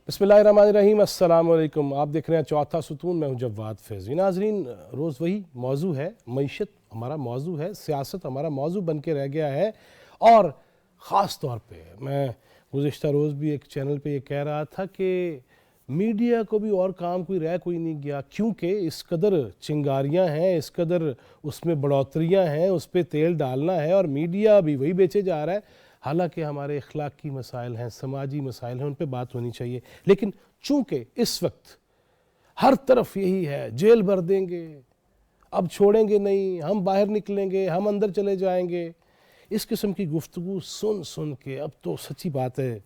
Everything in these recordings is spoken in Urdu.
بسم اللہ الرحمن الرحیم، السلام علیکم۔ آپ دیکھ رہے ہیں چوتھا ستون، میں ہوں جواد فیضی۔ ناظرین، روز وہی موضوع ہے، معیشت ہمارا موضوع ہے، سیاست ہمارا موضوع بن کے رہ گیا ہے۔ اور خاص طور پہ میں گزشتہ روز بھی ایک چینل پہ یہ کہہ رہا تھا کہ میڈیا کو بھی اور کام کوئی نہیں گیا، کیونکہ اس قدر چنگاریاں ہیں، اس قدر اس میں بڑھوتریاں ہیں، اس پہ تیل ڈالنا ہے، اور میڈیا بھی وہی بیچے جا رہا ہے۔ حالانکہ ہمارے اخلاقی مسائل ہیں، سماجی مسائل ہیں، ان پہ بات ہونی چاہیے، لیکن چونکہ اس وقت ہر طرف یہی ہے، جیل بھر دیں گے، اب چھوڑیں گے نہیں، ہم باہر نکلیں گے، ہم اندر چلے جائیں گے، اس قسم کی گفتگو سن کے اب تو سچی بات ہے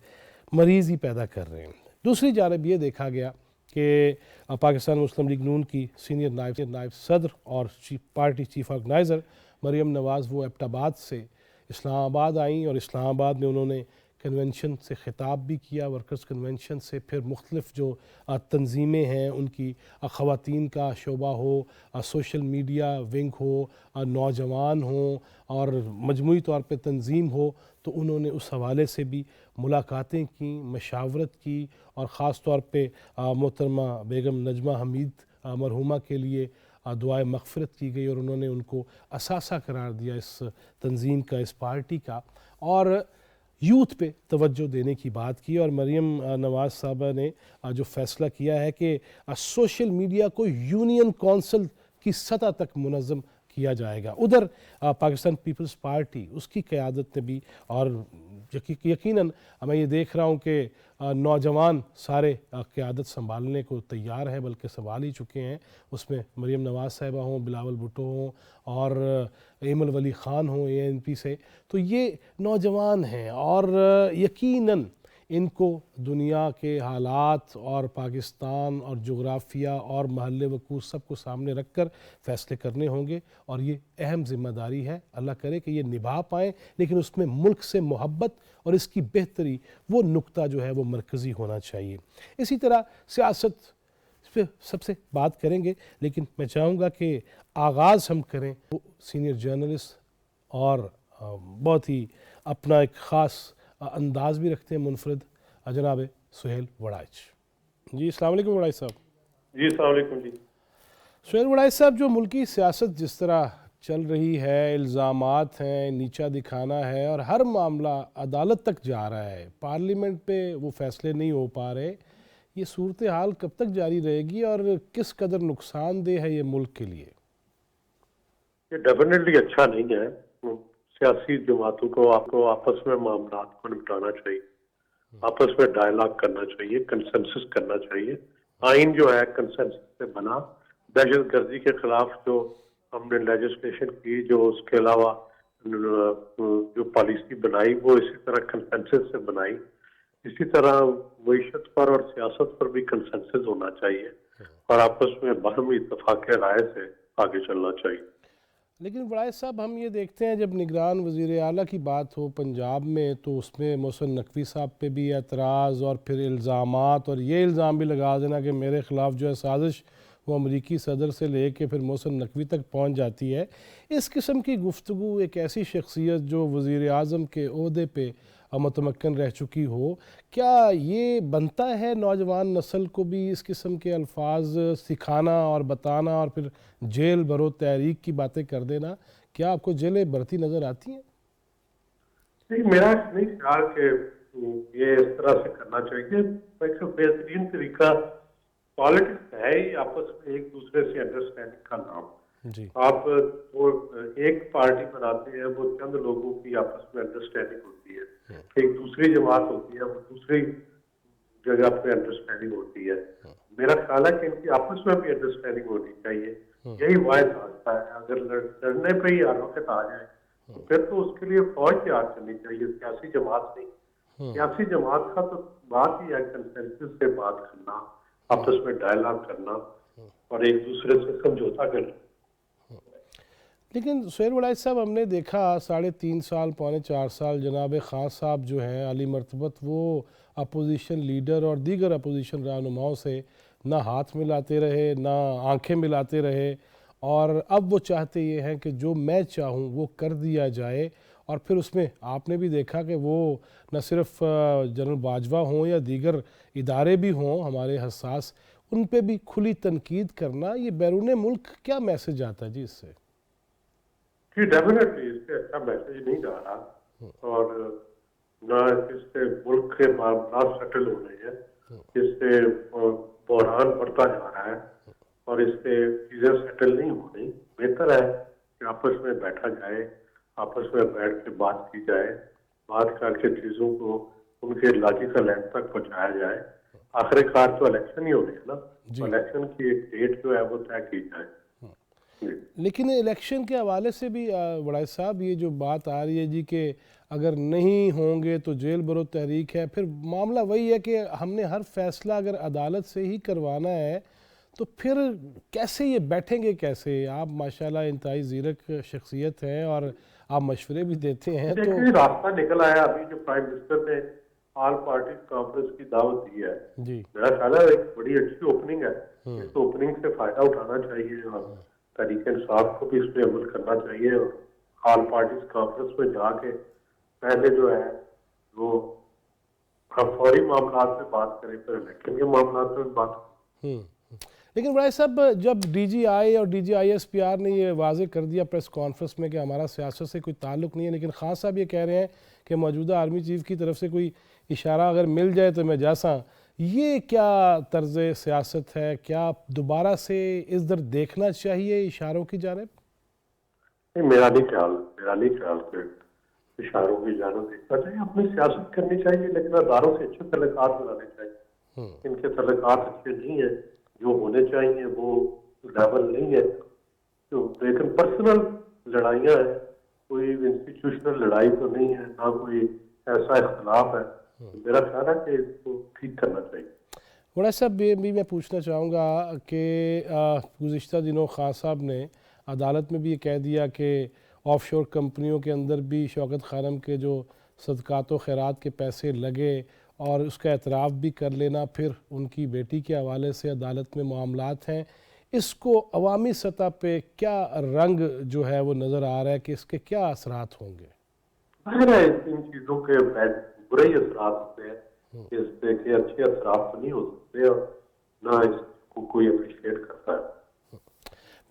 مریض ہی پیدا کر رہے ہیں۔ دوسری جانب یہ دیکھا گیا کہ پاکستان مسلم لیگ نون کی سینئر نائب صدر اور party chief organiser Maryam Nawaz وہ ایبٹ آباد سے اسلام آباد آئیں، اور اسلام آباد میں انہوں نے کنونشن سے خطاب بھی کیا، ورکرز کنونشن سے، پھر مختلف جو تنظیمیں ہیں ان کی، خواتین کا شعبہ ہو، سوشل میڈیا ونگ ہو، نوجوان ہوں، اور مجموعی طور پہ تنظیم ہو، تو انہوں نے اس حوالے سے بھی ملاقاتیں کیں، مشاورت کی، اور خاص طور پہ محترمہ بیگم نجمہ حمید مرحومہ کے لیے دعائے مغفرت کی گئی، اور انہوں نے ان کو اثاثہ قرار دیا اس تنظیم کا، اس پارٹی کا، اور یوتھ پہ توجہ دینے کی بات کی۔ اور مریم نواز صاحبہ نے جو فیصلہ کیا ہے کہ سوشل میڈیا کو یونین کونسل کی سطح تک منظم کیا جائے گا۔ ادھر پاکستان پیپلز پارٹی، اس کی قیادت نے بھی، اور یقیناً میں یہ دیکھ رہا ہوں کہ نوجوان سارے قیادت سنبھالنے کو تیار ہیں، بلکہ سنبھال ہی چکے ہیں، اس میں مریم نواز صاحبہ ہوں، بلاول بھٹو ہوں، اور ایمل ولی خان ہوں ANP سے، تو یہ نوجوان ہیں، اور یقیناً ان کو دنیا کے حالات اور پاکستان اور جغرافیہ اور محل وقوع سب کو سامنے رکھ کر فیصلے کرنے ہوں گے، اور یہ اہم ذمہ داری ہے، اللہ کرے کہ یہ نبھا پائیں، لیکن اس میں ملک سے محبت اور اس کی بہتری، وہ نقطہ جو ہے وہ مرکزی ہونا چاہیے۔ اسی طرح سیاست پہ سب سے بات کریں گے، لیکن میں چاہوں گا کہ آغاز ہم کریں وہ سینئر جرنلسٹ اور بہت ہی اپنا ایک خاص انداز بھی رکھتے ہیں منفرد، جناب سہیل وڑائچ۔ جی السلام علیکم وڑائچ صاحب۔ جی السلام علیکم۔ جی سہیل وڑائچ صاحب، جو ملکی سیاست جس طرح چل رہی ہے، الزامات ہیں، نیچا دکھانا ہے، اور ہر معاملہ عدالت تک جا رہا ہے، پارلیمنٹ پہ وہ فیصلے نہیں ہو پا رہے، یہ صورتحال کب تک جاری رہے گی اور کس قدر نقصان دہ ہے یہ ملک کے لیے؟ یہ ڈیفینیٹلی اچھا نہیں ہے۔ سیاسی جماعتوں کو آپس میں معاملات کو نپٹانا چاہیے، آپس میں ڈائلاگ کرنا چاہیے، کنسنسس کرنا چاہیے۔ آئین جو ہے کنسنسس سے بنا، دہشت گردی کے خلاف جو ہم نے لیجسلیشن کی، جو اس کے علاوہ جو پالیسی بنائی، وہ اسی طرح کنسنسس سے بنائی۔ اسی طرح معیشت پر اور سیاست پر بھی کنسنسس ہونا چاہیے، اور آپس میں باہمی اتفاق رائے سے آگے چلنا چاہیے۔ لیکن وڑائچ صاحب، ہم یہ دیکھتے ہیں جب نگران وزیر اعلیٰ کی بات ہو پنجاب میں، تو اس میں محسن نقوی صاحب پہ بھی اعتراض، اور پھر الزامات، اور یہ الزام بھی لگا دینا کہ میرے خلاف جو ہے سازش وہ امریکی صدر سے لے کے پھر محسن نقوی تک پہنچ جاتی ہے۔ اس قسم کی گفتگو ایک ایسی شخصیت جو وزیر اعظم کے عہدے پہ متمکن رہ چکی ہو، کیا یہ بنتا ہے نوجوان نسل کو بھی اس قسم کے الفاظ سکھانا اور بتانا، اور پھر جیل بھرو تحریک کی باتیں کر دینا؟ کیا آپ کو جیلیں بھرتی نظر آتی ہیں؟ نہیں، میرا نہیں خیال کہ یہ اس طرح سے کرنا چاہیے۔ ایک بہترین طریقہ پالیٹکس ہے ہی آپس میں ایک دوسرے سے انڈرسٹینڈنگ کا نام۔ جی، آپ وہ ایک پارٹی بناتے ہیں، وہ چند لوگوں کی آپس میں انڈرسٹینڈنگ ہوتی ہے، ایک دوسری جماعت ہوتی ہے، وہ دوسری جگہ پہ انڈرسٹینڈنگ ہوتی ہے۔ میرا خیال ہے کہ ان کی آپس میں بھی انڈرسٹینڈنگ ہونی چاہیے، یہی واحد راستہ ہے۔ اگر لڑنے پہ ہی ہر وقت آ جائے تو پھر تو اس کے لیے فوج تیار کرنی چاہیے، سیاسی جماعت نہیں۔ سیاسی جماعت کا تو بات ہی ہے کنسنسس سے بات کرنا، آپس میں ڈائلاگ کرنا، اور ایک دوسرے سے سمجھوتا کرنا۔ لیکن سہیل وڑائچ صاحب، ہم نے دیکھا 3.5 سال، پونے 4 سال جناب خان صاحب جو ہیں عالی مرتبت، وہ اپوزیشن لیڈر اور دیگر اپوزیشن رہنماؤں سے نہ ہاتھ ملاتے رہے، نہ آنکھیں ملاتے رہے، اور اب وہ چاہتے یہ ہیں کہ جو میں چاہوں وہ کر دیا جائے، اور پھر اس میں آپ نے بھی دیکھا کہ وہ نہ صرف جنرل باجوہ ہوں یا دیگر ادارے بھی ہوں ہمارے حساس، ان پہ بھی کھلی تنقید کرنا، یہ بیرون ملک کیا میسج آتا ہے جی اس سے؟ جی ڈیفینیٹلی اس سے اچھا میسج نہیں جا رہا، اور نہ اس سے ملک کے معاملات سیٹل ہو رہے ہیں، اس سے بحران بڑھتا جا رہا ہے اور اس سے چیزیں سیٹل نہیں ہو رہی۔ بہتر ہے کہ آپس میں بیٹھا جائے، آپس میں بیٹھ کے بات کی جائے، بات کر کے چیزوں کو ان کے لاجیکل اینڈ تک پہنچایا جائے۔ آخر کار تو الیکشن ہی ہو رہی ہے نا، جی، الیکشن کی ایک ڈیٹ جو ہے وہ طے کی جائے۔ جی لیکن الیکشن کے حوالے سے بھی وڑائے صاحب یہ جو بات آ رہی ہے جی کہ اگر نہیں ہوں گے تو جیل برو تحریک ہے، پھر معاملہ وہی ہے کہ ہم نے ہر فیصلہ اگر عدالت سے ہی کروانا ہے تو پھر کیسے یہ بیٹھیں گے کیسے؟ آپ ماشاءاللہ انتہائی زیرک شخصیت ہیں اور آپ مشورے بھی دیتے ہیں تو دیکھیں راستہ نکل آیا ابھی جو پرائم منسٹر نے آل پارٹیز کانفرنس کی دعوت دی ہے، جی میرا خیال ہے ایک بڑی اچھی اوپننگ ہے، اس اوپننگ سے فائدہ اٹھانا چاہیے اور تحریک انصاف کو بھی اس پہ عمل کرنا چاہیے، اور آل پارٹیز کانفرنس میں جا کے پہلے جو ہے وہ فوری معاملات میں بات کریں، پھر الیکشن کے معاملات میں بات کریں۔ ہوں لیکن بڑھائی صاحب جب ڈی جی آئی اور D G I S P R نے یہ واضح کر دیا پریس کانفرنس میں کہ ہمارا سیاست سے کوئی تعلق نہیں ہے، لیکن خان صاحب یہ کہہ رہے ہیں کہ موجودہ آرمی چیف کی طرف سے کوئی اشارہ اگر مل جائے تو میں جاساں، یہ کیا طرز سیاست ہے؟ کیا دوبارہ سے اس در دیکھنا چاہیے اشاروں کی جانب؟ نہیں، میرا نہیں خیال کہ اشاروں کی جانب دیکھنا چاہیے، اپنی سیاست کرنی چاہیے، لیکن اداروں سے اچھے تعلقات بنانے چاہیے۔ ان کے تعلقات اچھے نہیں ہیں، جو ہونے چاہیے وہ لیول نہیں ہے، لیکن پرسنل لڑائیاں ہیں، کوئی انسٹیٹیوشنل لڑائی تو نہیں ہے، نہ کوئی ایسا اختلاف ہے۔ میرا خیال ہے کہ اس کو ٹھیک کرنا چاہیے۔ بڑا صاحب یہ بھی میں پوچھنا چاہوں گا کہ گزشتہ دنوں خان صاحب نے عدالت میں بھی یہ کہہ دیا کہ آف شور کمپنیوں کے اندر بھی شوکت خانم کے جو صدقات و خیرات کے پیسے لگے اور اس کا اعتراف بھی کر لینا، پھر ان کی بیٹی کے حوالے سے عدالت میں معاملات ہیں، اس کو عوامی سطح پہ کیا رنگ جو ہے وہ نظر آ رہا ہے کہ اس کے کیا اثرات ہوں گے؟ ظاہر ہے ان چیزوں کے برے ہی اثرات ہوتے ہیں، اس سے کہ اچھے اثرات تو نہیں ہو سکتے، اور نہ اس کو کوئی اپریشیٹ کرتا ہے۔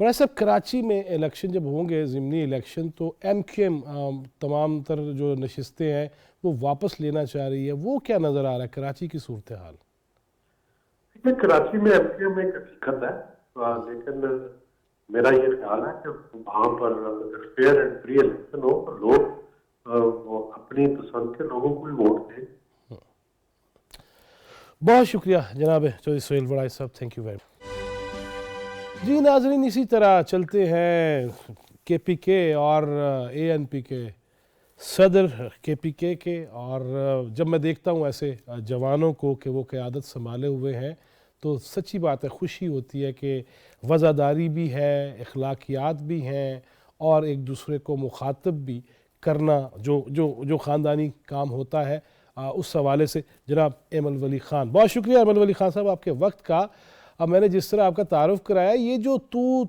بڑا صاحب کراچی میں الیکشن جب ہوں گے، ضمنی الیکشن، تو ایم کیو ایم تمام تر جو نشستیں ہیں وہ واپس لینا چاہ رہی ہے، وہ کیا نظر آ رہا ہے کراچی کی صورتحال؟ کراچی میں ایم کیو ایم ایک حقیقت ہے، لیکن میرا یہ خیال ہے کہ وہاں پر اگر فیئر اینڈ فری الیکشن ہو تو لوگ وہ اپنی پسند کے لوگوں کو ہی ووٹ دیں۔ بہت شکریہ جناب چودھری سہیل وڑائی صاحب، تھینک یو ویری مچ۔ جی ناظرین، اسی طرح چلتے ہیں کے پی کے اور اے این پی کے صدر کے پی کے، اور جب میں دیکھتا ہوں ایسے جوانوں کو کہ وہ قیادت سنبھالے ہوئے ہیں تو سچی بات ہے، خوشی ہوتی ہے کہ وزاداری بھی ہے، اخلاقیات بھی ہیں، اور ایک دوسرے کو مخاطب بھی کرنا جو خاندانی کام ہوتا ہے، اس حوالے سے جناب ایمل ولی خان، بہت شکریہ ایمل ولی خان صاحب آپ کے وقت کا۔ اب میں نے جس طرح آپ کا تعارف کرایا، یہ جو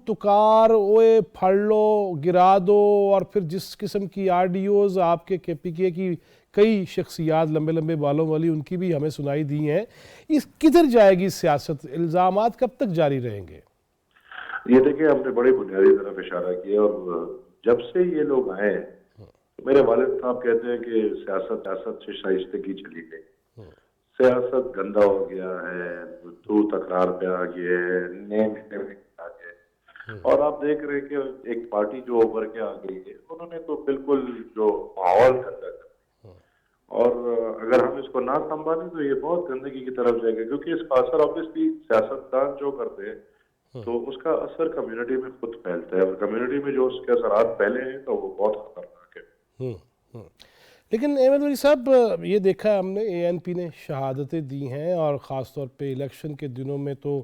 تکار اوے پھڑ لو گرا دو، اور پھر جس قسم کی آڈیوز آپ کے پی کے کی کئی شخصیات لمبے لمبے بالوں والی ان کی بھی ہمیں سنائی دی ہیں، اس کدھر جائے گی سیاست؟ الزامات کب تک جاری رہیں گے؟ یہ دیکھیں، ہم نے بڑی بنیادی طرف اشارہ کیا، اور جب سے یہ لوگ آئے تو میرے والد صاحب کہتے ہیں کہ سیاست سے شائستگی چلی گئی، سیاست گندا ہو گیا ہے، تو تکرار پہ آ گئے، نیم آ گئے، اور آپ دیکھ رہے کہ ایک پارٹی جو ابھر کے آ گئی ہے، انہوں نے تو بالکل جو ماحول گندا کر دیا، اور اگر ہم اس کو نہ سنبھالیں تو یہ بہت گندگی کی طرف جائے گا، کیونکہ اس کا اثر آبویسلی سیاستدان جو کرتے ہیں تو اس کا اثر کمیونٹی میں خود پھیلتا ہے، اور کمیونٹی میں جو اس کے اثرات پھیلے ہیں تو وہ بہت خطرناک ہے۔ لیکن ایمل ولی صاحب، یہ دیکھا ہم نے اے این پی نے شہادتیں دی ہیں، اور خاص طور پہ الیکشن کے دنوں میں تو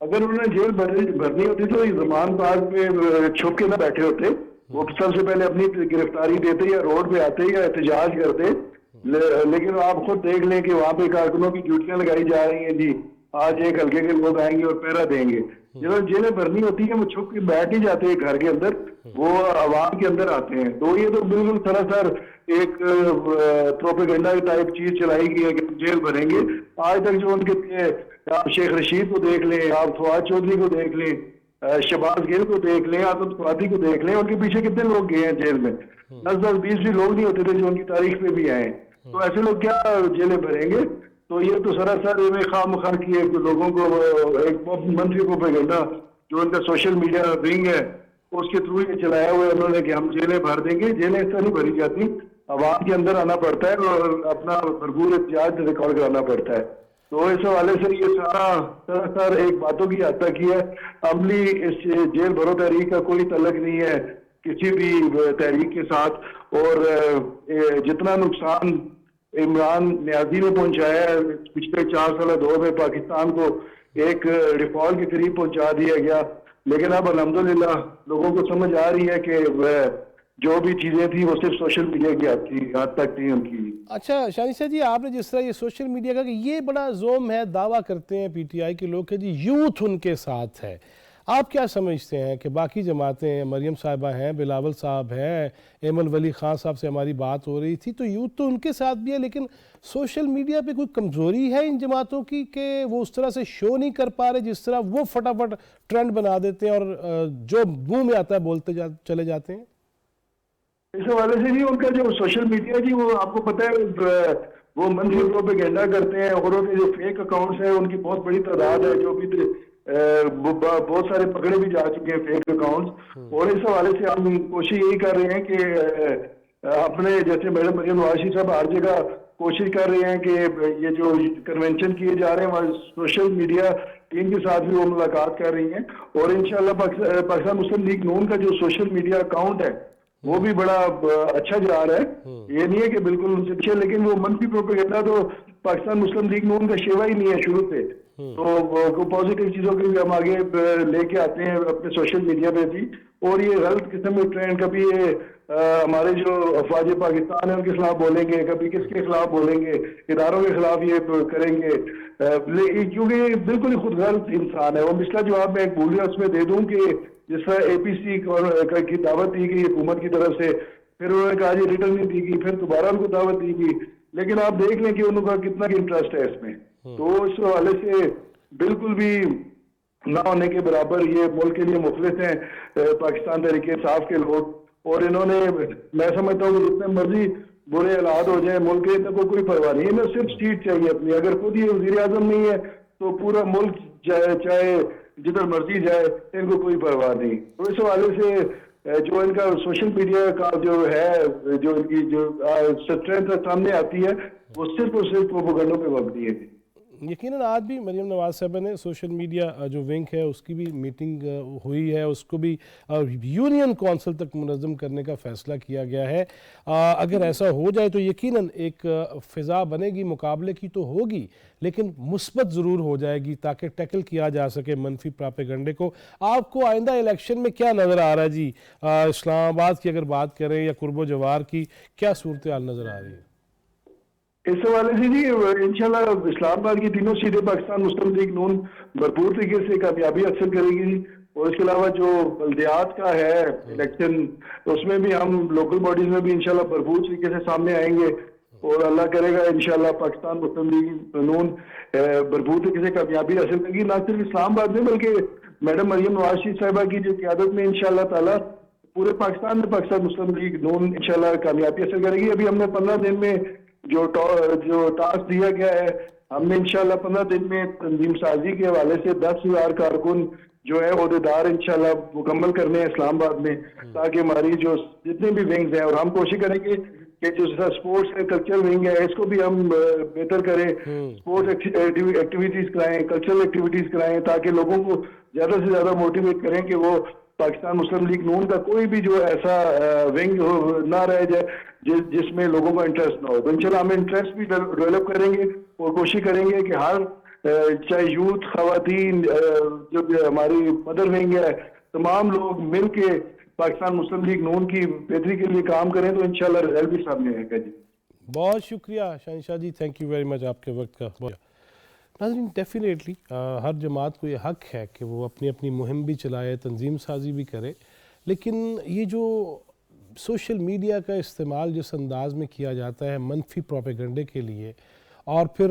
اگر انہوں نے جیل بھرنی ہوتی تو زمان پارک میں چھپ کے نہ بیٹھے ہوتے، وہ سب سے پہلے اپنی گرفتاری دیتے یا روڈ پہ آتے یا احتجاج کرتے. لیکن آپ خود دیکھ لیں کہ وہاں پہ کارکنوں کی ڈیوٹیاں لگائی جا رہی ہیں، جی آج ایک حلقے کے لوگ آئیں گے اور پہرا دیں گے. جنہوں جیلیں بھرنی ہوتی ہیں وہ چھپ کے بیٹھ نہیں جاتے گھر کے اندر، وہ عوام کے اندر آتے ہیں. تو یہ تو بالکل سراسر ایک پروپیگنڈا ٹائپ چیز چلائی گئی ہے کہ جیل بھریں گے. آج تک جو ان کے آپ شیخ رشید کو دیکھ لیں، آپ فواد چودھری کو دیکھ لیں، شہباز گل کو دیکھ لیں، آصف سوادی کو دیکھ لیں، ان کے پیچھے کتنے لوگ گئے ہیں جیل میں. 10-20 بھی لوگ نہیں ہوتے تھے جو ان کی تاریخ پہ بھی آئے. تو ایسے لوگ کیا جیلیں بھریں گے؟ تو یہ تو سراسر خواہ مخواہ کی ہے کہ لوگوں کو ایک منفی پروپیگنڈا جو ان کا سوشل میڈیا ونگ ہے اس کے تھرو یہ چلایا ہوا ہے انہوں نے کہ ہم جیلیں بھر دیں گے. جیلیں اس طرح نہیں بھری جاتی، عوام کے اندر آنا پڑتا ہے اور اپنا بھرپور احتجاج ریکارڈ کرانا پڑتا ہے. تو اس حوالے سے یہ سراسر ایک باتوں کی حد تک ہی ہے. عملی اس جیل بھرو تحریک کا کوئی تعلق نہیں ہے کسی بھی تحریک کے ساتھ. اور جتنا نقصان عمران نیازی نے پہنچایا ہے پچھلے 4 سالہ دور میں پاکستان کو ایک ڈیفالٹ کے قریب پہنچا دیا گیا. لیکن اب الحمدللہ لوگوں کو سمجھ آ رہی ہے کہ جو بھی چیزیں تھیں وہ صرف سوشل میڈیا کی حد تک تھی ان کی. اچھا شانشہ جی، آپ نے جس طرح یہ سوشل میڈیا کا کہ یہ بڑا زوم ہے، دعویٰ کرتے ہیں پی ٹی آئی کے لوگ کہ جی یوتھ ان کے ساتھ ہے، آپ کیا سمجھتے ہیں کہ باقی جماعتیں ہیں، مریم صاحبہ ہیں، بلاول صاحب ہیں، ایمن ولی خان صاحب سے ہماری بات ہو رہی تھی، تو یوتھ تو ان کے ساتھ بھی ہے، لیکن سوشل میڈیا پہ کوئی کمزوری ہے ان جماعتوں کی کہ وہ اس طرح سے شو نہیں کر پا رہے جس طرح وہ فٹافٹ ٹرینڈ بنا دیتے ہیں اور جو منہ میں آتا ہے بولتے چلے جاتے ہیں؟ اس حوالے سے جی ان کا جو سوشل میڈیا جی وہ آپ کو پتہ ہے وہ منفی پروپیگنڈا کرتے ہیں اور ان کے جو فیک اکاؤنٹس ہیں ان کی بہت بڑی تعداد ہے جو بھی بہت سارے پکڑے بھی جا چکے ہیں فیک اکاؤنٹس. اور اس حوالے سے ہم کوشش یہی کر رہے ہیں کہ اپنے جیسے میڈم مریم نواز شریف صاحب ہر جگہ کوشش کر رہے ہیں کہ یہ جو کنونشن کیے جا رہے ہیں ہمارے سوشل میڈیا ٹیم کے ساتھ بھی وہ ملاقات کر رہی ہیں. اور انشاءاللہ پاکستان مسلم لیگ نون کا جو سوشل میڈیا اکاؤنٹ ہے وہ بھی بڑا اچھا جا رہا ہے. یہ نہیں ہے کہ بالکل ان سے پیچھے، لیکن وہ منفی پروپیگنڈا تو پاکستان مسلم لیگ نون کا شیوا ہی نہیں ہے شروع سے. تو پازیٹیو چیزوں کے بھی ہم آگے لے کے آتے ہیں اپنے سوشل میڈیا پہ بھی. اور یہ غلط قسم کے ٹرینڈ کبھی ہمارے جو افواج پاکستان ہیں ان کے خلاف بولیں گے، کبھی کس کے خلاف بولیں گے، اداروں کے خلاف یہ کریں گے، کیونکہ یہ بالکل ہی خود غلط انسان ہے. اور پچھلا جواب میں ایک بول رہا اس میں دے دوں کہ جس طرح اے پی سی کی دعوت دی گئی حکومت کی طرف سے، پھر انہوں نے کہا جی ریٹرن نہیں دی گئی، پھر دوبارہ ان کو دعوت دی گئی، لیکن آپ دیکھ لیں کہ ان کا کتنا انٹرسٹ ہے اس میں. تو اس حوالے سے بالکل بھی نہ ہونے کے برابر یہ ملک کے لیے مخلص ہیں پاکستان تحریک انصاف کے لوگ. اور انہوں نے میں سمجھتا ہوں کہ جتنے مرضی برے حالات ہو جائیں ملک کے تک کوئی پرواہ نہیں ہے، انہیں صرف سیٹ چاہیے اپنی. اگر خود یہ وزیر اعظم نہیں ہے تو پورا ملک چاہے جدھر مرضی جائے ان کو کوئی پرواہ نہیں. تو اس حوالے سے جو ان کا سوشل میڈیا کا جو ہے جو ان کی جو اسٹرینتھ سامنے آتی ہے وہ صرف اور صرف پروپیگنڈوں پہ مبنی ہے. یقیناً آج بھی مریم نواز صاحبہ نے سوشل میڈیا جو ونگ ہے اس کی بھی میٹنگ ہوئی ہے، اس کو بھی یونین کونسل تک منظم کرنے کا فیصلہ کیا گیا ہے. اگر ایسا ہو جائے تو یقیناً ایک فضا بنے گی، مقابلے کی تو ہوگی لیکن مثبت ضرور ہو جائے گی تاکہ ٹیکل کیا جا سکے منفی پراپیگنڈے کو. آپ کو آئندہ الیکشن میں کیا نظر آ رہا ہے جی؟ اسلام آباد کی اگر بات کریں یا قرب و جوار کی، کیا صورتحال نظر آ رہی ہے؟ اس حوالے سے جی انشاءاللہ اسلام آباد کی تینوں سیٹیں پاکستان مسلم لیگ نون بھرپور طریقے سے کامیابی حاصل کرے گی. اور اس کے علاوہ جو بلدیات کا ہے الیکشن اس میں بھی ہم لوکل باڈیز میں بھی انشاءاللہ بھرپور طریقے سے سامنے آئیں گے. اور اللہ کرے گا انشاءاللہ پاکستان مسلم لیگ نون بھرپور طریقے سے کامیابی حاصل کرے گی، نہ صرف اسلام آباد میں بلکہ میڈم مریم نواز شریف صاحبہ کی جو قیادت میں انشاءاللہ تعالیٰ پورے پاکستان میں پاکستان مسلم لیگ نون انشاءاللہ کامیابی حاصل کرے گی. ابھی ہم نے 15 دن میں جو ٹاسک دیا گیا ہے ہم نے انشاءاللہ 15 دن میں تنظیم سازی کے حوالے سے 10,000 کارکن جو ہے عہدیدار انشاءاللہ مکمل کرنے ہیں اسلام آباد میں، تاکہ ہماری جو جتنے بھی ونگز ہیں، اور ہم کوشش کریں گے کہ جو اسپورٹس ہے کلچرل ونگ ہے اس کو بھی ہم بہتر کریں، اسپورٹس ایکٹیویٹیز کرائیں، کلچرل ایکٹیویٹیز کرائیں، تاکہ لوگوں کو زیادہ سے زیادہ موٹیویٹ کریں کہ وہ پاکستان مسلم لیگ نون کا کوئی بھی جو ایسا ونگ نہ رہ جائے جس میں لوگوں کا انٹرسٹ نہ ہو. تو انشاءاللہ ہم انٹرسٹ بھی ڈیولپ کریں گے اور کوشش کریں گے کہ ہر چاہے یوتھ، خواتین، جو ہماری مدر ونگ ہے، تمام لوگ مل کے پاکستان مسلم لیگ نون کی بہتری کے لیے کام کریں تو انشاءاللہ رزلٹ بھی سامنے آئے گا جی. بہت شکریہ شہنشاہ جی، تھینک یو ویری مچ آپ کے وقت کا. ناظرین ڈیفینیٹلی ہر جماعت کو یہ حق ہے کہ وہ اپنی اپنی مہم بھی چلائے، تنظیم سازی بھی کرے، لیکن یہ جو سوشل میڈیا کا استعمال جس انداز میں کیا جاتا ہے منفی پروپیگنڈے کے لیے، اور پھر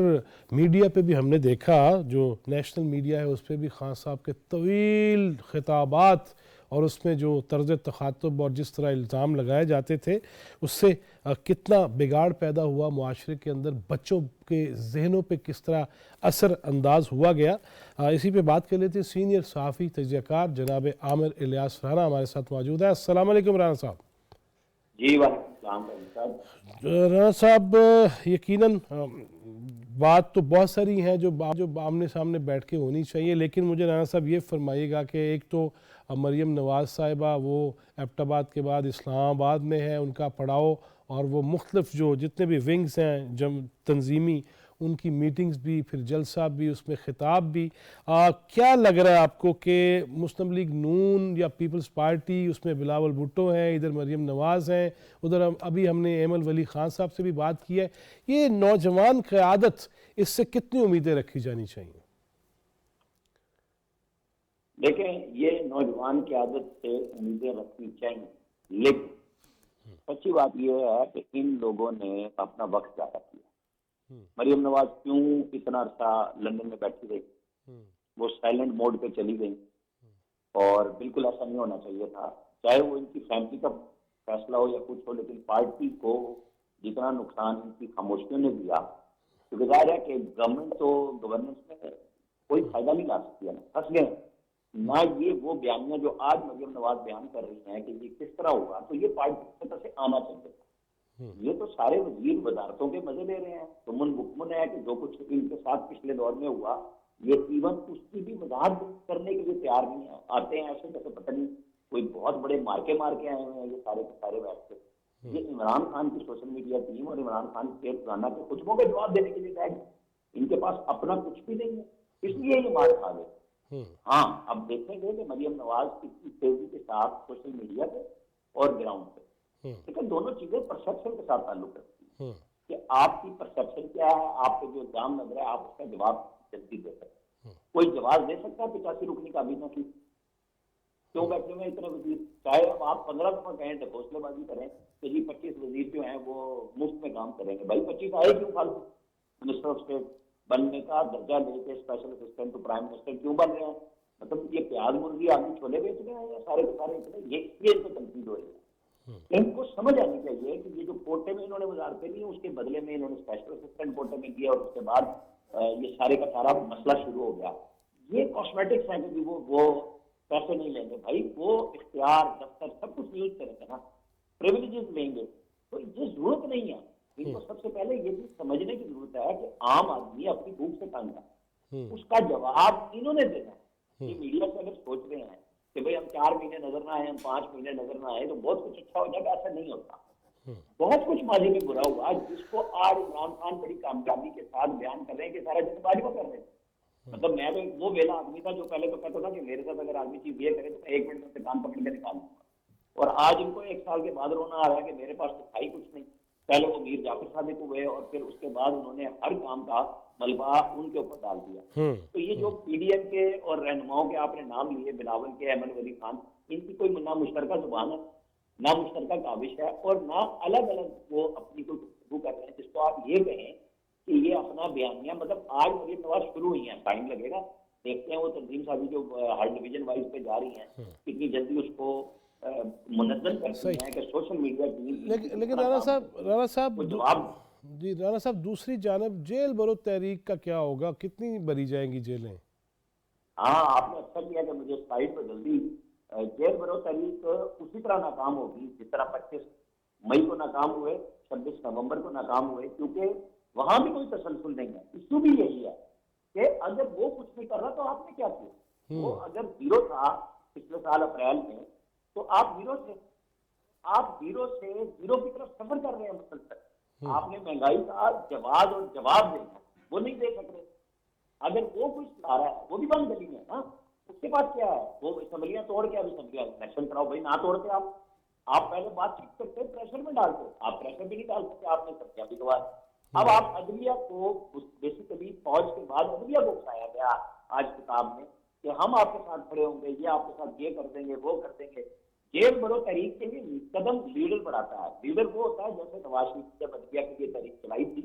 میڈیا پہ بھی ہم نے دیکھا جو نیشنل میڈیا ہے اس پہ بھی خان صاحب کے طویل خطابات اور اس میں جو طرز تخاطب اور جس طرح الزام لگائے جاتے تھے اس سے کتنا بگاڑ پیدا ہوا معاشرے کے اندر، بچوں کے ذہنوں پہ کس طرح اثر انداز ہوا گیا. اسی پہ بات کر لیتے ہیں. سینئر صحافی تجزیہ کار جناب عامر الیاس رانا ہمارے ساتھ موجود ہے. السلام علیکم رانا صاحب. جی وعلیکم السلام صاحب. رانا صاحب یقیناً بات تو بہت ساری ہیں جو آمنے سامنے بیٹھ کے ہونی چاہیے، لیکن مجھے رانا صاحب یہ فرمائیے گا کہ ایک تو مریم نواز صاحبہ وہ ایبٹ آباد کے بعد اسلام آباد میں ہے، ان کا پڑاؤ اور وہ مختلف جو جتنے بھی ونگز ہیں تنظیمی، ان کی میٹنگز بھی، پھر جلسہ بھی، اس میں خطاب بھی. کیا لگ رہا ہے آپ کو کہ مسلم لیگ نون یا پیپلز پارٹی، اس میں بلاول بھٹو ہیں، ادھر مریم نواز ہیں، ادھر ابھی ہم نے ایمل ولی خان صاحب سے بھی بات کی ہے، یہ نوجوان قیادت اس سے کتنی امیدیں رکھی جانی چاہیے؟ دیکھیں یہ نوجوان قیادت سے امیدیں رکھنی چاہیے، لیکن سچی بات یہ ہے کہ ان لوگوں نے اپنا وقت ضائع کیا. مریم نواز کیوں اتنا عرصہ لندن میں بیٹھی رہی؟ وہ سائلنٹ موڈ پہ چلی گئی، اور بالکل ایسا نہیں ہونا چاہیے تھا، چاہے وہ ان کی فیملی کا فیصلہ ہو یا کچھ ہو، لیکن پارٹی کو جتنا نقصان ان کی خاموشیوں نے دیا، کیونکہ ظاہر ہے کہ گورنمنٹ تو گورننس میں کوئی فائدہ نہیں لا سکتی ہے، پھنس گئے نہ. یہ وہ بیانیاں جو آج مریم نواز بیان کر رہی ہیں کہ یہ کس طرح ہوگا، تو یہ پارٹی کی طرف سے آنا چاہیے تھا. یہ تو سارے وزیر وزارتوں کے مزے لے رہے ہیں، تو منبکمن ہے کہ جو کچھ ان کے ساتھ پچھلے دور میں ہوا، یہ ایون اس کی بھی وضاحت کرنے کے لیے تیار نہیں ہے. آتے ہیں ایسے جیسے پتہ نہیں کوئی بہت بڑے مار کے آئے ہوئے ہیں یہ سارے کے سارے بیٹھ کے. یہ عمران خان کی سوشل میڈیا ٹیم اور عمران خان کے روزانہ کے خطبوں کے جواب دینے کے لیے بیٹھ گئے. ان کے پاس اپنا کچھ بھی نہیں ہے، اس لیے یہ مار کھا گئے. ہاں اب دیکھیں گے کہ مریم نواز کتنی تیزی کے ساتھ سوشل میڈیا پہ اور گراؤنڈ پہ، لیکن دونوں چیزیں پرسیپشن کے ساتھ تعلق رکھتی ہیں کہ آپ کی پرسیپشن کیا ہے، آپ کو جو الزام لگ رہا ہے آپ اس کا جواب جلدی دے سکتے ہیں. کوئی جواز دے سکتا ہے 85 رکنی کابینہ کی؟ کیوں بیٹھے ہوئے اتنے وزیر؟ چاہے اب آپ 15 دفعہ کہیں ڈھکوسلے بازی کریں کہ جی 25 وزیر جو ہیں وہ مفت میں کام کریں گے، بھائی 25 آئے کیوں فالتو؟ منسٹر آف اسٹیٹ بننے کا درجہ لے کے special assistant to prime minister کیوں بن رہے ہیں؟ مطلب یہ پیاز مرغی آدمی چھولے بیچ رہے ہیں یا سارے کے سارے اتنے؟ یہ ان کو تنقید ہو رہی ہے. ان کو سمجھ آنی چاہیے کہ یہ جو کوٹے میں انہوں نے وزارتیں لی اس کے بدلے میں انہوں نے اسپیشل اسسٹنٹ کوٹے میں کیا، اور اس کے بعد یہ سارے کا سارا مسئلہ شروع ہو گیا. یہ کاسمیٹکس ہیں کہ وہ پیسے نہیں لیں گے، بھائی وہ اختیار دفتر سب کچھ یوز کریں گے نا، پریویلیجز لیں گے، تو یہ ضرورت نہیں ہے. ان کو سب سے پہلے یہ بھی سمجھنے کی ضرورت ہے کہ عام آدمی اپنی بھوک سے تنگ ہے، اس کا جواب انہوں نے دینا ہے. یہ میڈیا سے اگر سوچ رہے ہیں کہ بھئی ہم 4 مہینے نظر نہ آئے، ہم 5 مہینے نظر نہ آئے تو بہت کچھ اچھا ہو جائے گا، ایسا نہیں ہوتا. بہت کچھ ماضی میں برا ہوا جس کو آج عمران خان بڑی کامیابی کے ساتھ بیان کر رہے ہیں کہ سارا جتنے باجی کو کر رہے ہیں. مطلب میں تو وہ ویلا آدمی تھا جو پہلے تو کہتا تھا کہ میرے ساتھ اگر آدمی چیز یہ کرے تو میں 1 منٹ میں سے کام پکڑ کے نکال دوں گا، اور آج ان کو 1 سال کے بعد رونا آ رہا ہے کہ میرے پاس تو تھا ہی کچھ نہیں. پہلے وہ میر جعفر صادق ہوئے اور پھر اس کے بعد انہوں نے ہر کام کا ملبہ ان کے اوپر ڈال دیا. تو یہ جو پی ڈی ایم کے اور رہنماؤں کے آپ نے نام لیے، بلاول کے، ایمن ولی خان، ان کی کوئی نہ مشترکہ زبان ہے، نہ مشترکہ کاوش ہے، اور نہ الگ الگ وہ اپنی کوئی گفتگو کر رہے ہیں جس کو آپ یہ کہیں کہ یہ اپنا بیانیہ. مطلب آج مریم نواز شروع ہوئی ہیں، ٹائم لگے گا، دیکھتے ہیں وہ تنظیم سازی جو ہر ڈویژن وائز پہ جا رہی ہیں کتنی جلدی اس کو منظم کرتی ہیں کہ سوشل میڈیا کی. لیکن رانا صاحب جی رانا صاحب دوسری جانب جیل برو تحریک کا کیا ہوگا؟ کتنی بری جائیں گی جیلیں؟ ہاں آپ نے اچھا کیا کہ مجھے سائٹ پہ جلدی. جیل برو تحریک اسی طرح ناکام ہوگی جس طرح 25 مئی کو ناکام ہوئے، 26 نومبر کو ناکام ہوئے، کیونکہ وہاں بھی کوئی تسلسل نہیں ہے. ایشو بھی یہی ہے کہ اگر وہ کچھ نہیں کر رہا تو آپ نے کیا کیا؟ وہ اگر زیرو تھا پچھلے سال اپریل میں تو آپ زیرو تھے، آپ زیرو سے زیرو کی طرف سفر کر رہے ہیں مسلسل. آپ نے مہنگائی کا جواز اور جواب دینا وہ نہیں دے سک رہے. اگر وہ کچھ چلا رہا ہے وہ بھی بند گلی میں ہے نا, اس کے پاس کیا ہے, وہ اسمبلیاں توڑ کے, اب اسمبلیاں الیکشن کراؤ بھائی, نہ توڑتے آپ پہلے بات چیت کرتے پریشر میں ڈالتے, آپ پریشر بھی نہیں ڈال سکتے, آپ نے سب کیا بھی گواہ. اب آپ عدلیہ کو بیسیکلی فوج کے بعد عدلیہ کو اٹھایا گیا آج کتاب میں کہ ہم آپ کے ساتھ کھڑے ہوں گے, یہ آپ کے ساتھ یہ کر دیں گے, وہ کر دیں گے. جیل بڑو تحریک کے لیے قدم لیڈر بڑھاتا ہے. لیڈر وہ ہوتا ہے جیسے نواز شریف جب عدلیہ کے لیے تحریک چلائی تھی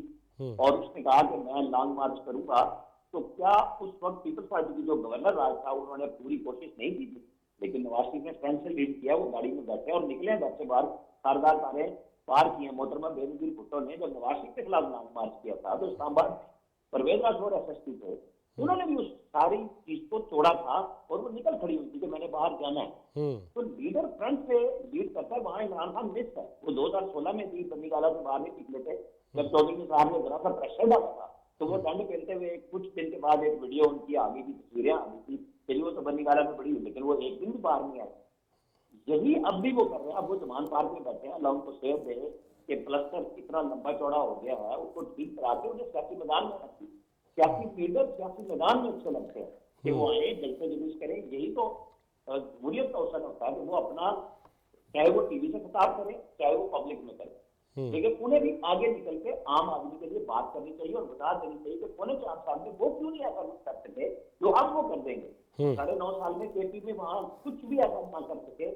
اور اس نے کہا کہ میں لانگ مارچ کروں گا, تو کیا اس وقت پیپلز پارٹی کی جو گورنر راج تھا انہوں نے پوری کوشش نہیں کی تھی, لیکن نواز شریف نے فرینڈ سے لیڈ کیا, وہ گاڑی میں بیٹھے اور نکلے گھر سے باہر, ساردار تارے پار کیے. محترمہ بے نظیر بھٹو نے جب نواز شریف کے خلاف لانگ مارچ کیا تھا تو Islamabad Parvez Rajpur S S P تھے, انہوں نے بھی اس ساری چیز کو توڑا تھا اور وہ نکل کھڑی ہوئی تھی کہ میں نے باہر جانا ہے. تو لیڈر فرنٹ سے لیڈ کرتا ہے, وہاں عمران خان مس ہے. وہ 2016 میں تھی بندی گالا سے باہر نہیں نکلے تھے جب چودھری صاحب نے ذرا سا پریشر ڈالا تھا, تو وہ ڈنڈ پھیرتے ہوئے کچھ دن کے بعد ایک ویڈیو ان کی آگے کی تصویریں آ گئی تھی, چلیے وہ تو بندی گالا میں بڑی ہوئی, لیکن وہ ایک دن بھی باہر نہیں آئے. یہی اب بھی وہ کر رہے ہیں. اب وہ زمان پارک میں بیٹھے ہیں, اللہ ان کو صحت دے کہ پلسٹر اتنا لمبا چوڑا ہو گیا ہے, اس کو ٹھیک کرا کے انہیں سیاسی میدان میں رکھتی. سیاسی لیڈر سیاسی میدان میں اچھے لگتے ہیں کہ وہ آئے جلسے جلوس کریں. یہی تو جمہوریت کا اوسط ہوتا ہے کہ وہ اپنا, چاہے وہ ٹی وی سے خطاب کرے چاہے وہ پبلک میں کرے, لیکن انہیں بھی آگے نکل کے عام آدمی کے لیے بات کرنی چاہیے اور بتا دینی چاہیے کہ پونے 4 سال میں وہ کیوں نہیں ایسا کچھ کر سکے جو اب وہ کر دیں گے. 9.5 سال میں کے پی میں وہاں کچھ بھی ایسا نہ کر سکے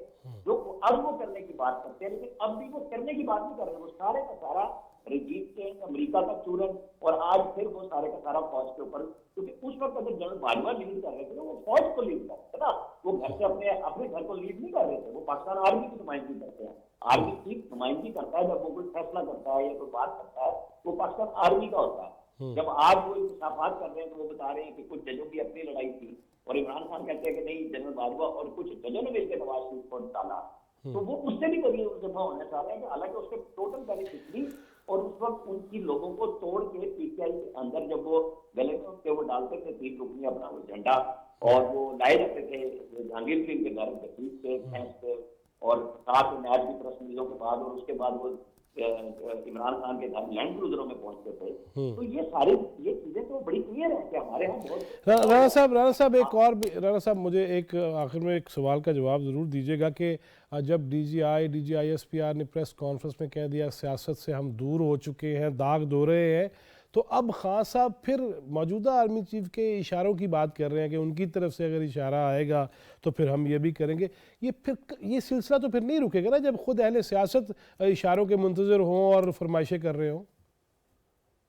جو اب وہ کرنے کی بات کرتے ہیں, لیکن اب بھی وہ کرنے کی بات نہیں کر رہے. وہ سارے کا سارا رجیو چینج, امریکہ کا چورن, اور آج پھر وہ سارے کا سارا فوج کے اوپر, کیونکہ اس وقت اگر جنرل باجوہ لیڈ کر رہے تھے وہ فوج کو لیڈ کر رہے تھے نا, وہ گھر سے اپنے گھر کو لیڈ نہیں کر رہے تھے, وہ پاکستان آرمی کی نمائندگی کرتے ہیں. آرمی کی نمائندگی کرتا ہے جب وہ کوئی فیصلہ کرتا ہے یا کوئی بات کرتا ہے, وہ پاکستان آرمی کا ہوتا ہے. جب آج وہ انصافات کر رہے ہیں تو وہ بتا رہے ہیں کہ کچھ ججوں کی اپنی لڑائی تھی اور عمران خان کہتے ہیں کہ نہیں جنرل باجوہ اور کچھ ججوں نے مل کے نواز شریف کو ڈالا, تو وہ اس سے بھی کبھی دفاع ہونا چاہ رہے ہیں کہ حالانکہ اس کے ٹوٹل بینیفٹ تھی. اور اس وقت ان کی لوگوں کو توڑ کے پی ٹی آئی کے اندر جب وہ گلے میں وہ ڈالتے تھے 3 رکنی اپنا وہ جھنڈا, اور وہ لائے رہتے تھے جہانگیر سنگھ کے گھر دفیس سے بھینس سے, اور ساتھ میں میچ کی پریس میلوں کے بعد, اور اس کے بعد وہ عمران خان کے گھر لینڈ کروزروں میں پہنچتے تھے. تو یہ ساری یہ چیزیں تو بڑی کلیئر ہیں کہ ہمارے ہاں بہت. رانا صاحب ایک اور بھی, رانا صاحب مجھے ایک آخر میں ایک سوال کا جواب ضرور دیجیے گا کہ جب D G I S P R نے پریس کانفرنس میں کہہ دیا سیاست سے ہم دور ہو چکے ہیں, داغ دھو رہے ہیں, تو اب خان صاحب پھر موجودہ آرمی چیف کے اشاروں کی بات کر رہے ہیں کہ ان کی طرف سے اگر اشارہ آئے گا تو پھر ہم یہ بھی کریں گے. یہ سلسلہ تو پھر نہیں رکے گا نا جب خود اہل سیاست اشاروں کے منتظر ہوں اور فرمائشیں کر رہے ہوں.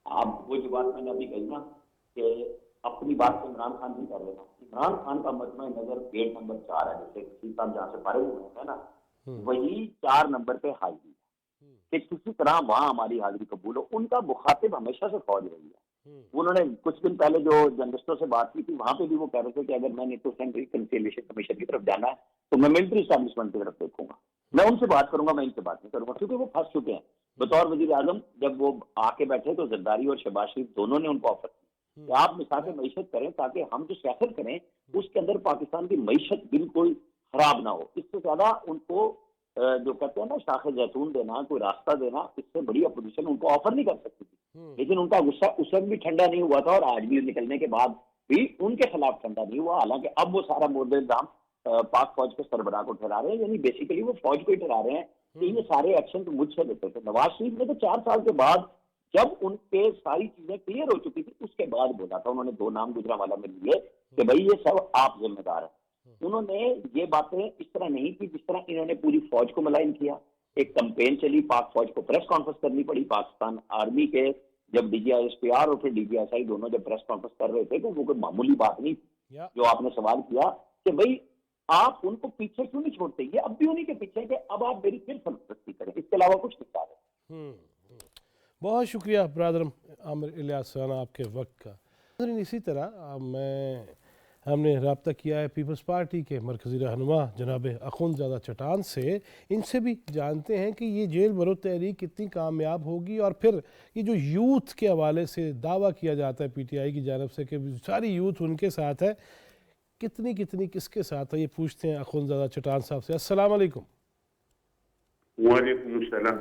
آپ وہ جو بات میں نے ابھی کہی نا کہ اپنی بات سے عمران خان نہیں کر رہے تھا. عمران خان کا مجمع نظر گیٹ نمبر 4 ہے, جیسے کسی صاحب جہاں سے فارغ ہوئے ہیں نا, وہی 4 نمبر پہ حاضری ہے کہ کسی طرح وہاں ہماری حاضری قبول ہو. ان کا مخاطب ہمیشہ سے فوج رہی ہے. انہوں نے کچھ دن پہلے جو جرنلسٹوں سے بات کی تھی وہاں پہ بھی وہ کہہ رہے تھے کہ اگر میں نے تو سینٹرل کنسیلیشن کمیشن کی طرف جانا ہے تو میں ملٹری اسٹیبلشمنٹ کی طرف دیکھوں گا, میں ان سے بات کروں گا, میں ان سے بات نہیں کروں گا, کیونکہ وہ پھنس چکے ہیں. بطور وزیر اعظم جب وہ آ کے بیٹھے تو زرداری اور شہباز شریف دونوں نے ان کو آفر کی کہ آپ مثال معیشت کریں تاکہ ہم جو سیاست کریں اس کے اندر پاکستان کی معیشت بالکل خراب نہ ہو. اس سے زیادہ ان کو جو کہتے ہیں نا شاخ زیتون دینا, کوئی راستہ دینا, اس سے بڑی اپوزیشن ان کو آفر نہیں کر سکتی تھی. لیکن ان کا غصہ اس وقت بھی ٹھنڈا نہیں ہوا تھا اور آج بھی نکلنے کے بعد بھی ان کے خلاف ٹھنڈا نہیں ہوا. حالانکہ اب وہ سارا مورد الزام پاک فوج کے سربراہ کو ٹھہرا رہے ہیں, یعنی بیسیکلی وہ فوج کو ہی ٹھہرا رہے ہیں کہ یہ سارے ایکشن تو مجھ سے لیتے تھے. نواز شریف نے تو 4 سال کے بعد جب ان پہ ساری چیزیں کلیئر ہو چکی تھی اس کے بعد بولا تھا, انہوں نے 2 نام گجرانوالہ میں لیے کہ بھائی یہ سب آپ ذمہ دار ہیں. انہوں نے یہ باتیں اس طرح نہیں کی جس طرح انہوں نے پوری فوج کو ملائن کیا. ایک کمپین چلی, پاک فوج کو پریس کانفرنس کرنی پڑی. پاکستان آرمی کے جب D G I S P R اور پھر ڈی جی ایس آئی دونوں جب پریس کانفرنس کر رہے تھے تو وہ کوئی معمولی بات نہیں جو آپ نے سوال کیا کہ بھائی آپ ان کو پیچھے کیوں نہیں چھوڑتے. یہ اب بھی انہیں کے پیچھے کہ اب آپ میری پھر سرپرستی کریں, اس کے علاوہ کچھ نہیں چاہ رہے. بہت شکریہ برادر عامر الیاس رانا آپ کے وقت کا. اسی طرح ہم نے رابطہ کیا ہے پیپلز پارٹی کے مرکزی رہنما جناب اخوندزادہ چٹان سے. ان سے بھی جانتے ہیں کہ یہ جیل برو تحریک کتنی کامیاب ہوگی, اور پھر یہ جو یوتھ کے حوالے سے دعویٰ کیا جاتا ہے پی ٹی آئی کی جانب سے کہ ساری یوتھ ان کے ساتھ ہے, کتنی کس کے ساتھ ہے, یہ پوچھتے ہیں اخوندزادہ چٹان صاحب سے. السلام علیکم. وعلیکم السلام.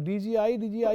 DGI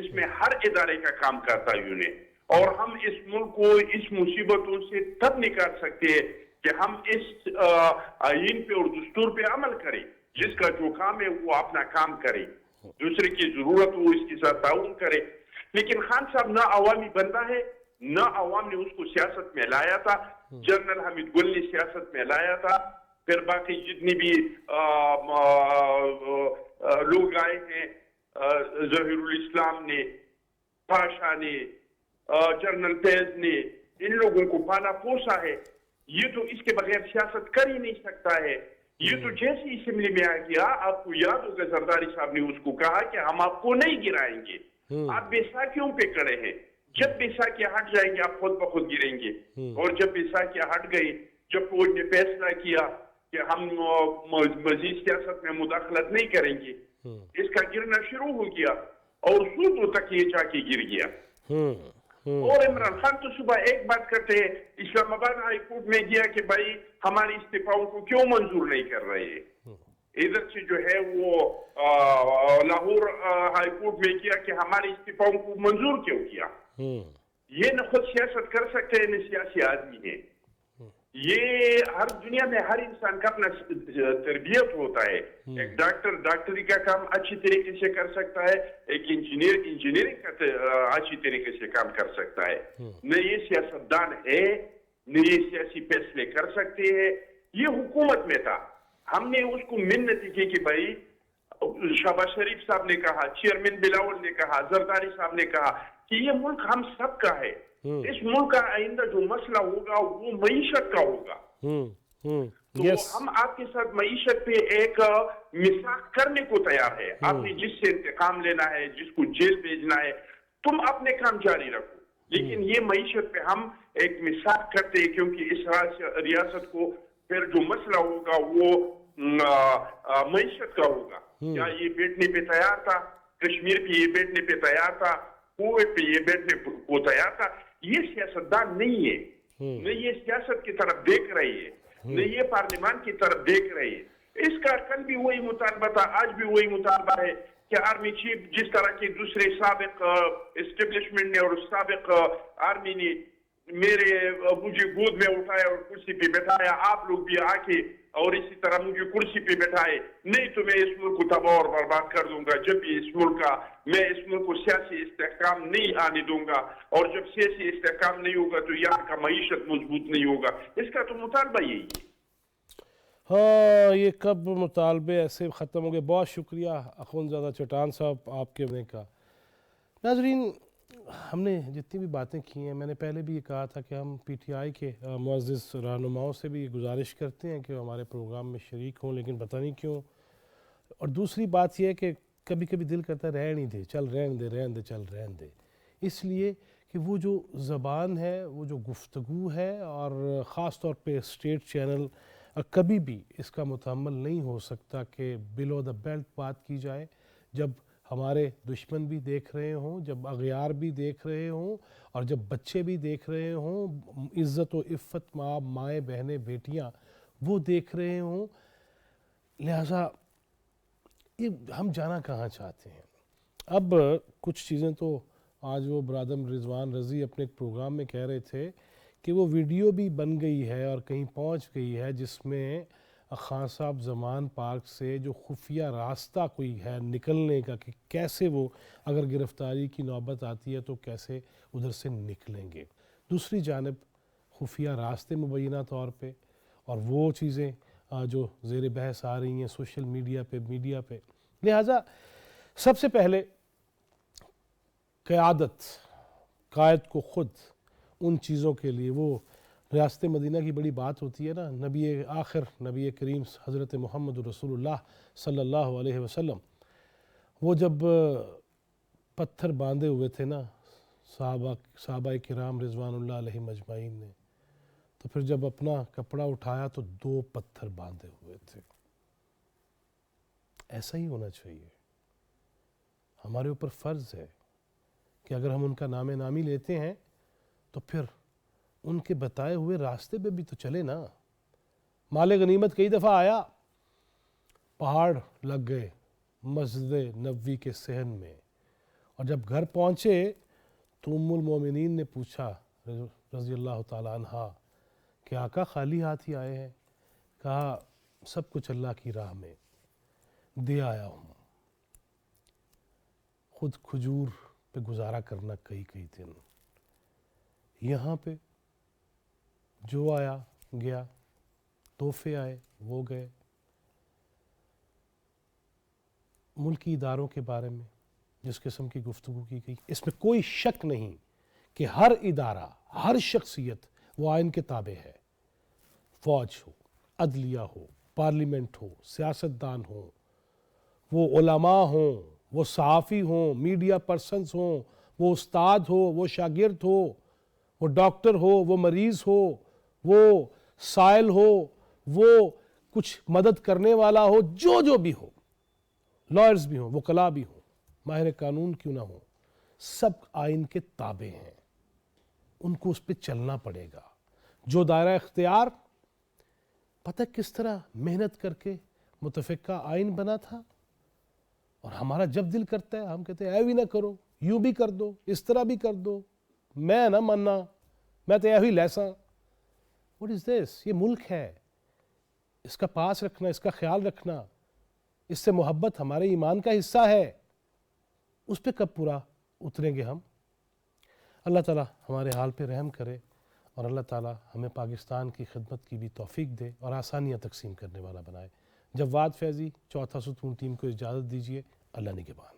اس میں ہر ادارے کا کام کرتا یونٹ, اور ہم اس ملک کو اس مصیبتوں سے تب نکال سکتے ہیں کہ ہم اس آئین پہ اور دستور پہ عمل کریں. جس کا جو کام ہے وہ اپنا کام کرے, دوسرے کی ضرورت ہو اس کے ساتھ تعاون کرے. لیکن خان صاحب نہ عوامی بندہ ہے, نہ عوام نے اس کو سیاست میں لایا تھا. جنرل حمید گل نے سیاست میں لایا تھا, پھر باقی جتنی بھی لوگ آئے ہیں, ظہیر الاسلام نے, پاشا نے, جنرل فیض نے, ان لوگوں کو پالا پوسا ہے. یہ تو اس کے بغیر سیاست کر ہی نہیں سکتا ہے. یہ تو جیسے اسمبلی میں آ گیا, آپ کو یاد ہوگا زرداری صاحب نے اس کو کہا کہ ہم آپ کو نہیں گرائیں گے, آپ بیساکھیوں پہ کڑے ہیں, جب بیساکھیاں ہٹ جائیں گے آپ خود بخود گریں گے. اور جب بیساکھیاں ہٹ گئی, جب فوج نے فیصلہ کیا کہ ہم مزید سیاست میں مداخلت نہیں کریں گے, اس کا گرنا شروع ہو گیا اور صوبوں تک یہ جا کے گر گیا. اور عمران خان تو صبح ایک بات کرتے ہیں, اسلام آباد ہائی کورٹ میں گیا کہ بھائی ہماری استعفاؤں کو کیوں منظور نہیں کر رہے ہیں. ادھر سے جو ہے وہ لاہور ہائی کورٹ میں کیا کہ ہماری استعفاؤں کو منظور کیوں کیا. یہ نہ خود سیاست کر سکتے ہیں, نہ سیاسی آدمی ہیں. یہ ہر دنیا میں ہر انسان کا اپنا تربیت ہوتا ہے. ایک ڈاکٹر ڈاکٹری کا کام اچھی طریقے سے کر سکتا ہے, ایک انجینئر انجینئرنگ کا اچھی طریقے سے کام کر سکتا ہے. نہ یہ سیاستدان ہے, نہ یہ سیاسی فیصلے کر سکتے ہیں. یہ حکومت میں تھا, ہم نے اس کو منت کی کہ بھائی, شہباز شریف صاحب نے کہا, چیئرمین بلاول نے کہا, زرداری صاحب نے کہا کہ یہ ملک ہم سب کا ہے. اس ملک کا آئندہ جو مسئلہ ہوگا وہ معیشت کا ہوگا. تو ہم آپ کے ساتھ معیشت پہ ایک مساق کرنے کو تیار ہے. آپ نے جس سے انتقام لینا ہے, جس کو جیل بھیجنا ہے, تم اپنے کام جاری رکھو. لیکن یہ معیشت پہ ہم ایک مساق کرتے ہیں, کیونکہ اس ریاست کو پھر جو مسئلہ ہوگا وہ معیشت کا ہوگا. کیا یہ بیٹھنے پہ تیار تھا, کشمیر پہ یہ بیٹھنے پہ تیار تھا, کویت پہ یہ بیٹھنے کو تیار تھا. یہ سیاستدان نہیں ہے, نہ یہ سیاست کی طرف دیکھ رہی ہے, نہ یہ پارلیمان کی طرف دیکھ رہی ہے. اس کا کل بھی وہی مطالبہ تھا, آج بھی وہی مطالبہ ہے کہ آرمی چیف جس طرح کے دوسرے سابق اسٹیبلشمنٹ نے اور سابق آرمی نے مجھے گود میں اٹھایا اور کرسی پہ بٹھایا, آپ لوگ بھی آ کے اور اسی طرح مجھے کرسی پہ بٹھائے, نہیں تو میں اس ملک کو تباہ اور برباد کر دوں گا. جب بھی میں اس ملک کو سیاسی استحکام نہیں آنے دوں گا, اور جب سیاسی استحکام نہیں ہوگا تو یہاں کا معیشت مضبوط نہیں ہوگا. اس کا تو مطالبہ یہی ہے. ہاں, یہ کب مطالبے ایسے ختم ہو گئے. بہت شکریہ اخونزادہ چٹان صاحب آپ کے ہونے کا. ناظرین, ہم نے جتنی بھی باتیں کی ہیں, میں نے پہلے بھی یہ کہا تھا کہ ہم پی ٹی آئی کے معزز رہنماؤں سے بھی یہ گزارش کرتے ہیں کہ وہ ہمارے پروگرام میں شریک ہوں, لیکن پتہ نہیں کیوں. اور دوسری بات یہ ہے کہ کبھی کبھی دل کرتا ہے رہنے دے, چل رہنے دے, اس لیے کہ وہ جو زبان ہے, وہ جو گفتگو ہے, اور خاص طور پہ اسٹیٹ چینل کبھی بھی اس کا متحمل نہیں ہو سکتا کہ بلو دا بیلٹ بات کی جائے, جب ہمارے دشمن بھی دیکھ رہے ہوں, جب اغیار بھی دیکھ رہے ہوں, اور جب بچے بھی دیکھ رہے ہوں, عزت و عفت ماں, مائیں, بہنیں, بیٹیاں وہ دیکھ رہے ہوں. لہٰذا یہ ہم جانا کہاں چاہتے ہیں. اب کچھ چیزیں تو آج وہ برادر رضوان رضی اپنے ایک پروگرام میں کہہ رہے تھے کہ وہ ویڈیو بھی بن گئی ہے اور کہیں پہنچ گئی ہے, جس میں خان صاحب زمان پارک سے جو خفیہ راستہ کوئی ہے نکلنے کا, کہ کیسے وہ اگر گرفتاری کی نوبت آتی ہے تو کیسے ادھر سے نکلیں گے. دوسری جانب خفیہ راستے مبینہ طور پہ, اور وہ چیزیں جو زیر بحث آ رہی ہیں سوشل میڈیا پہ. لہٰذا سب سے پہلے قائد کو خود ان چیزوں کے لیے, وہ ریاست مدینہ کی بڑی بات ہوتی ہے نا, نبی کریم حضرت محمد رسول اللہ صلی اللہ علیہ وسلم, وہ جب پتھر باندھے ہوئے تھے نا صحابہ کرام رضوان اللہ علیہ مجمعین نے, تو پھر جب اپنا کپڑا اٹھایا تو 2 پتھر باندھے ہوئے تھے. ایسا ہی ہونا چاہیے. ہمارے اوپر فرض ہے کہ اگر ہم ان کا نام نامی لیتے ہیں تو پھر ان کے بتائے ہوئے راستے پہ بھی تو چلے نا. مال غنیمت کئی دفعہ آیا, پہاڑ لگ گئے مسجد نبوی کے صحن میں, اور جب گھر پہنچے تو ام المومنین نے پوچھا رضی اللہ تعالیٰ عنہا کہ آقا خالی ہاتھ ہی آئے ہیں؟ کہا سب کچھ اللہ کی راہ میں دے آیا ہوں، خود کھجور پہ گزارا کرنا کئی دن، یہاں پہ جو آیا گیا، تحفے آئے وہ گئے۔ ملکی اداروں کے بارے میں جس قسم کی گفتگو کی گئی، اس میں کوئی شک نہیں کہ ہر ادارہ، ہر شخصیت وہ آئین کے تابع ہے، فوج ہو، عدلیہ ہو، پارلیمنٹ ہو، سیاستدان ہوں، وہ علماء ہوں، وہ صحافی ہوں، میڈیا پرسنز ہوں، وہ استاد ہو، وہ شاگرد ہو، وہ ڈاکٹر ہو، وہ مریض ہو، وہ سائل ہو، وہ کچھ مدد کرنے والا ہو، جو بھی ہو، لائرز بھی ہوں، وکلاء بھی ہوں، ماہر قانون کیوں نہ ہوں، سب آئین کے تابع ہیں، ان کو اس پہ چلنا پڑے گا۔ جو دائرہ اختیار پتہ کس طرح محنت کر کے متفقہ آئین بنا تھا، اور ہمارا جب دل کرتا ہے ہم کہتے ہیں اے بھی نہ کرو، یوں بھی کر دو، اس طرح بھی کر دو، میں نہ ماننا، میں تو ایوی لیساں۔ What is this؟ یہ ملک ہے، اس کا پاس رکھنا، اس کا خیال رکھنا، اس سے محبت ہمارے ایمان کا حصہ ہے، اس پہ کب پورا اتریں گے ہم؟ اللہ تعالیٰ ہمارے حال پہ رحم کرے، اور اللہ تعالیٰ ہمیں پاکستان کی خدمت کی بھی توفیق دے اور آسانیاں تقسیم کرنے والا بنائے۔ جواد فیضی، چوتھا ستون ٹیم کو اجازت دیجیے، اللہ نگہبان۔